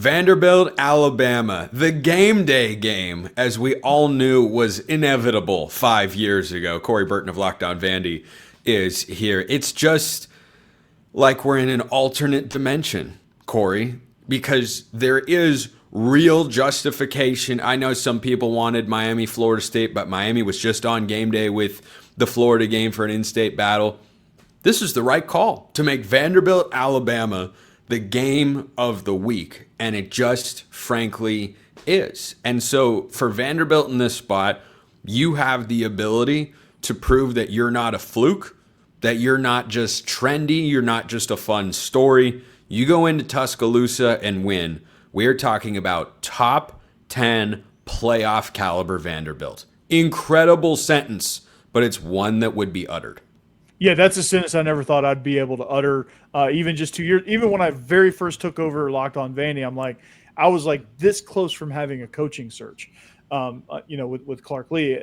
Vanderbilt, Alabama, the game day game, as we all knew was inevitable 5 years ago. Corey Burton of Locked On Vandy is here. It's just like we're in an alternate dimension, Corey, because there is real justification. I know some people wanted Miami, Florida State, but Miami was just on game day with the Florida game for an in-state battle. This is the right call to make Vanderbilt, Alabama the game of the week, and it just frankly is. And so for Vanderbilt in this spot, you have the ability to prove that you're not a fluke, that you're not just trendy, you're not just a fun story. You go into Tuscaloosa and win. We're talking about top 10 playoff caliber Vanderbilt. Incredible sentence, but it's one that would be uttered. Yeah, that's a sentence I never thought I'd be able to utter. Even just 2 years, even when I very first took over Locked On Vandy, I was like this close from having a coaching search, with Clark Lee,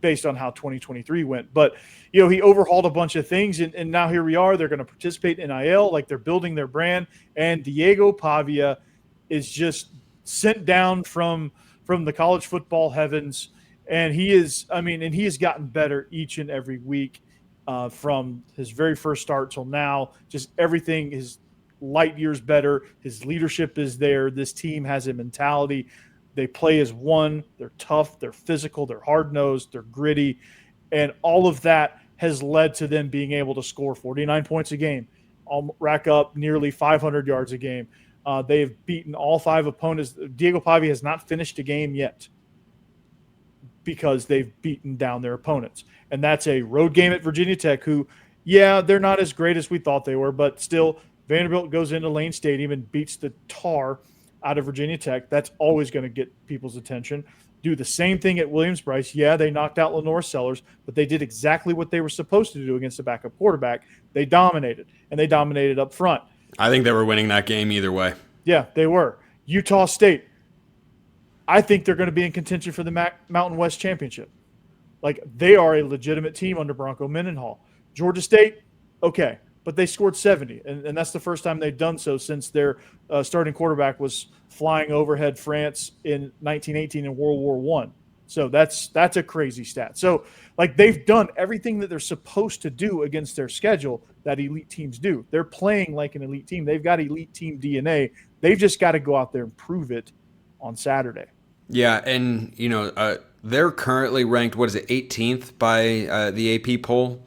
based on how 2023 went. But, he overhauled a bunch of things, and now here we are. They're going to participate in NIL, like they're building their brand. And Diego Pavia is just sent down from the college football heavens. And he has gotten better each and every week. From his very first start till now, just everything is light years better. His leadership is there. This team has a mentality. They play as one. They're tough. They're physical. They're hard-nosed. They're gritty. And all of that has led to them being able to score 49 points a game, rack up nearly 500 yards a game. They have beaten all 5 opponents. Diego Pavia has not finished a game yet because they've beaten down their opponents. And that's a road game at Virginia Tech, who, they're not as great as we thought they were, but still Vanderbilt goes into Lane Stadium and beats the tar out of Virginia Tech. That's always going to get people's attention. Do the same thing at Williams-Brice. Yeah, they knocked out Lenore Sellers, but they did exactly what they were supposed to do against the backup quarterback. They dominated, and they dominated up front. I think they were winning that game either way. Yeah, they were. Utah State, I think they're going to be in contention for the Mountain West Championship. Like, they are a legitimate team under Bronco Mendenhall. Georgia State, okay, but they scored 70, and that's the first time they've done so since their starting quarterback was flying overhead France in 1918 in World War I. So that's a crazy stat. So, they've done everything that they're supposed to do against their schedule that elite teams do. They're playing like an elite team. They've got elite team DNA. They've just got to go out there and prove it on Saturday. Yeah, and, they're currently ranked, 18th by the AP poll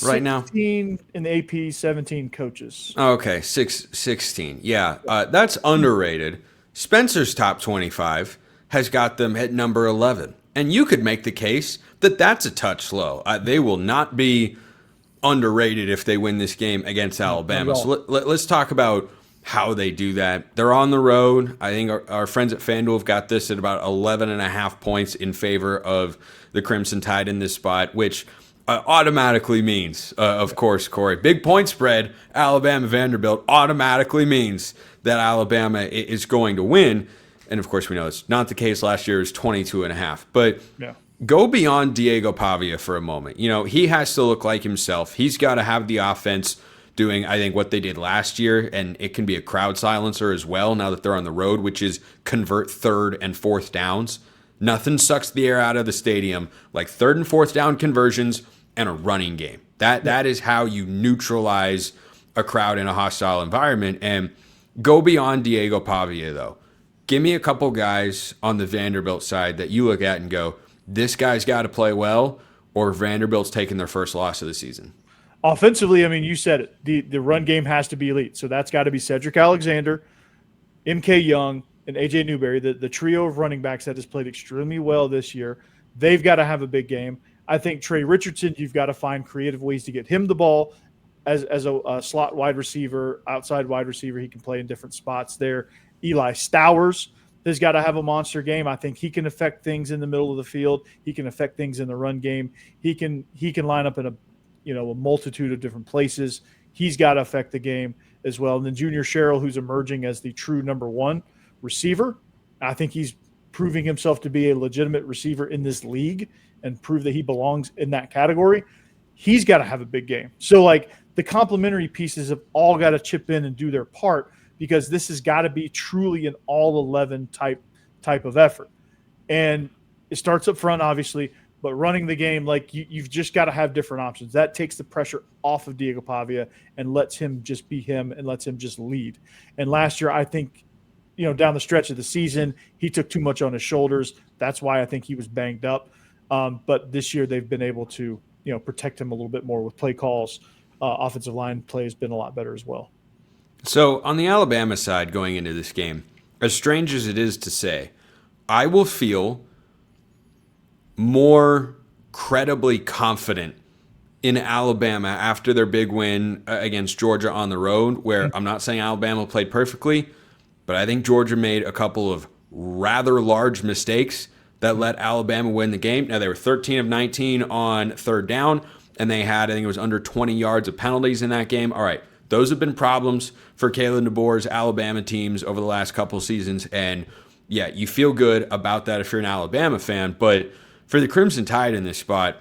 right now? 16 in the AP, 17 coaches. Okay, 16. Yeah, that's underrated. Spencer's top 25 has got them at number 11. And you could make the case that that's a touch low. They will not be underrated if they win this game against Alabama. So let's talk about how they do that. They're on the road. I think our friends at FanDuel have got this at about 11.5 points in favor of the Crimson Tide in this spot, which automatically means, of course, Corey, big point spread, Alabama Vanderbilt automatically means that Alabama is going to win. And of course, we know it's not the case. Last year was 22.5. But go beyond Diego Pavia for a moment. He has to look like himself. He's got to have the offense doing, I think, what they did last year, and it can be a crowd silencer as well now that they're on the road, which is convert 3rd and 4th downs. Nothing sucks the air out of the stadium like 3rd and 4th down conversions and a running game. That is how you neutralize a crowd in a hostile environment. And go beyond Diego Pavia, though. Give me a couple guys on the Vanderbilt side that you look at and go, this guy's got to play well, or Vanderbilt's taking their first loss of the season. Offensively, you said it. The run game has to be elite. So that's got to be Cedric Alexander, MK Young, and AJ Newberry, the trio of running backs that has played extremely well this year. They've got to have a big game. I think Trey Richardson, you've got to find creative ways to get him the ball as a slot wide receiver, outside wide receiver. He can play in different spots there. Eli Stowers has got to have a monster game. I think he can affect things in the middle of the field. He can affect things in the run game. He can line up in a multitude of different places. He's got to affect the game as well. And then Junior Sherrill, who's emerging as the true number 1 receiver. I think he's proving himself to be a legitimate receiver in this league and prove that he belongs in that category. He's got to have a big game. So, the complementary pieces have all got to chip in and do their part, because this has got to be truly an all-11 type of effort. And it starts up front, obviously, but running the game, like you've just got to have different options. That takes the pressure off of Diego Pavia and lets him just be him and lets him just lead. And last year, I think, down the stretch of the season, he took too much on his shoulders. That's why I think he was banged up. But this year they've been able to, protect him a little bit more with play calls. Offensive line play has been a lot better as well. So on the Alabama side going into this game, as strange as it is to say, I will feel more credibly confident in Alabama after their big win against Georgia on the road, where I'm not saying Alabama played perfectly, but I think Georgia made a couple of rather large mistakes that let Alabama win the game. Now, they were 13 of 19 on third down, and they had, I think it was under 20 yards of penalties in that game. All right, those have been problems for Kalen DeBoer's Alabama teams over the last couple seasons, and yeah, you feel good about that if you're an Alabama fan, but for the Crimson Tide in this spot,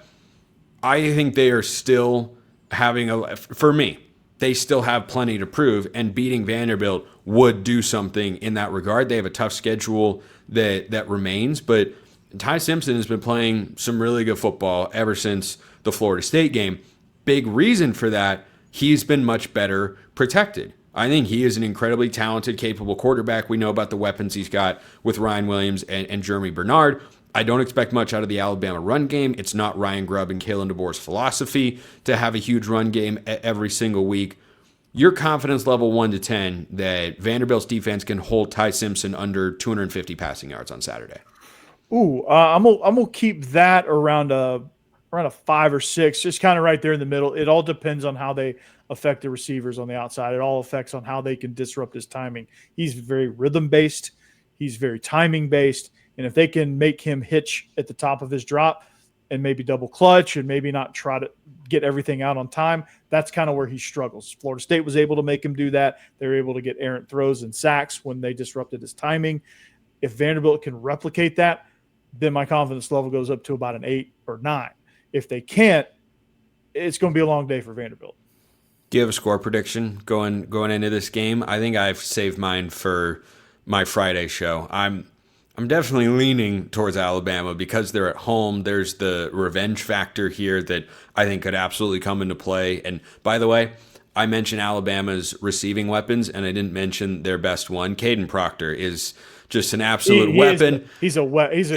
I think they are still for me, they still have plenty to prove, and beating Vanderbilt would do something in that regard. They have a tough schedule that remains, but Ty Simpson has been playing some really good football ever since the Florida State game. Big reason for that, he's been much better protected. I think he is an incredibly talented, capable quarterback. We know about the weapons he's got with Ryan Williams and Jeremy Bernard. I don't expect much out of the Alabama run game. It's not Ryan Grubb and Kalen DeBoer's philosophy to have a huge run game every single week. Your confidence level 1 to 10 that Vanderbilt's defense can hold Ty Simpson under 250 passing yards on Saturday? Ooh, I'm gonna keep that around a 5 or 6, just kind of right there in the middle. It all depends on how they affect the receivers on the outside. It all affects on how they can disrupt his timing. He's very rhythm based. He's very timing based. And if they can make him hitch at the top of his drop and maybe double clutch and maybe not try to get everything out on time, that's kind of where he struggles. Florida State was able to make him do that. They were able to get errant throws and sacks when they disrupted his timing. If Vanderbilt can replicate that, then my confidence level goes up to about an 8 or 9. If they can't, it's going to be a long day for Vanderbilt. Do you have a score prediction going into this game? I think I've saved mine for my Friday show. I'm definitely leaning towards Alabama because they're at home. There's the revenge factor here that I think could absolutely come into play. And by the way, I mentioned Alabama's receiving weapons, and I didn't mention their best one. Caden Proctor is just an absolute weapon. He's a weapon.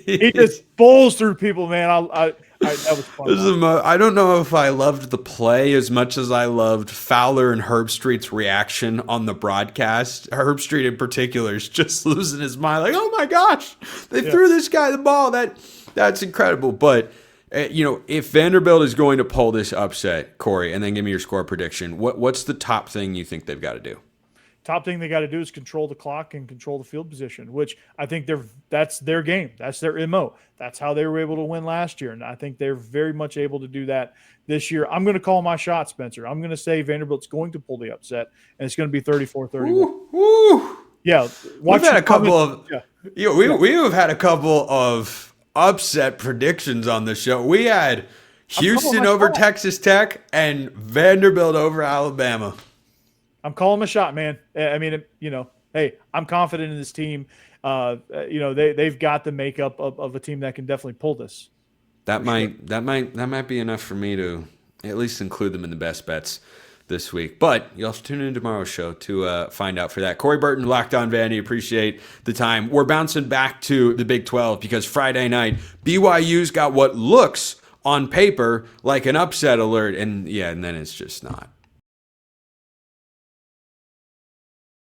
He just bowls through people, man. That was fun. I don't know if I loved the play as much as I loved Fowler and Herbstreit's reaction on the broadcast. Herbstreit in particular is just losing his mind, like, oh my gosh, they threw this guy the ball. That's incredible. But if Vanderbilt is going to pull this upset, Corey, and then give me your score prediction, what's the top thing you think they've got to do? Top thing they got to do is control the clock and control the field position, which I think that's their game. That's their MO. That's how they were able to win last year. And I think they're very much able to do that this year. I'm going to call my shot, Spencer. I'm going to say Vanderbilt's going to pull the upset, and it's going to be 34-31. Yeah. We've had a couple of we have had a couple of upset predictions on the show. We had Houston over Texas Tech and Vanderbilt over Alabama. I'm calling my shot, man. I mean, hey, I'm confident in this team. They've got the makeup of a team that can definitely pull this. That might be enough for me to at least include them in the best bets this week. But you'll have to tune in to tomorrow's show to find out for that. Corey Burton, Locked On Vandy, appreciate the time. We're bouncing back to the Big 12 because Friday night, BYU's got what looks on paper like an upset alert, and then it's just not.